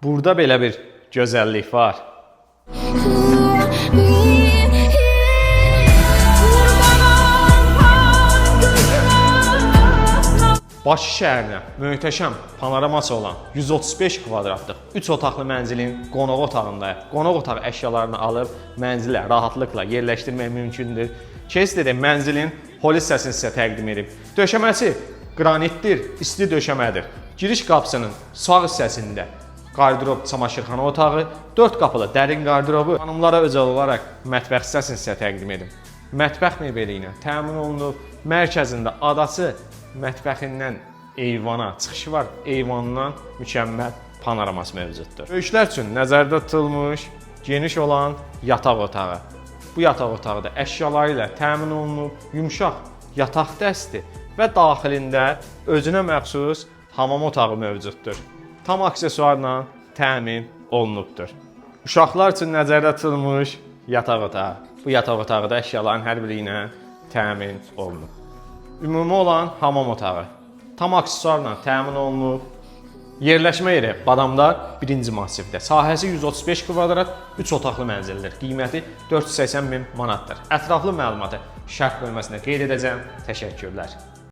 Burada belə bir gözəllik var. Bakı şəhərinə möhtəşəm panoraması olan 135 kvadratlıq 3 otaqlı mənzilin qonaq otağındayıq. Qonaq otağı əşyalarını alıb mənzilə rahatlıqla yerləşdirmək mümkündür. Keç dedim, mənzilin hol hissəsini sizə təqdim edib. Döşəməsi qranitdir, isti döşəmədir. Giriş qapısının sağ hissəsində qardırob çamaşırxana otağı, 4 qapılı dərin qardırobu, xanımlara özəl olaraq mətbəx hissəsini sizə təqdim edim. Mətbəx mebeli ilə təmin olunub, mərkəzində adası mətbəxindən eyvana çıxışı var, eyvandan mükəmməl panoraması mövcuddur. Böyüklər üçün nəzərdə tutulmuş geniş olan yataq otağı. Bu yataq otağı da əşyaları ilə təmin olunub, yumşaq yataq dəsti və daxilində özünə məxsus hamam otağı mövcuddur. Tam aksesuarla təmin olunubdur. Uşaqlar üçün nəzərdə tutulmuş yataq otağı. Bu yataq otağı da əşyaların hər biri ilə təmin olunub. Ümumi olan hamam otağı. Tam aksesuarla təmin olunub. Yerləşmə yeri Badamdar 1-ci massivdə. Sahəsi 135 kvadrat, 3 otaqlı mənzildir. Qiyməti 480 min manatdır. Ətraflı məlumatı şərh bölməsində qeyd edəcəm. Təşəkkürlər.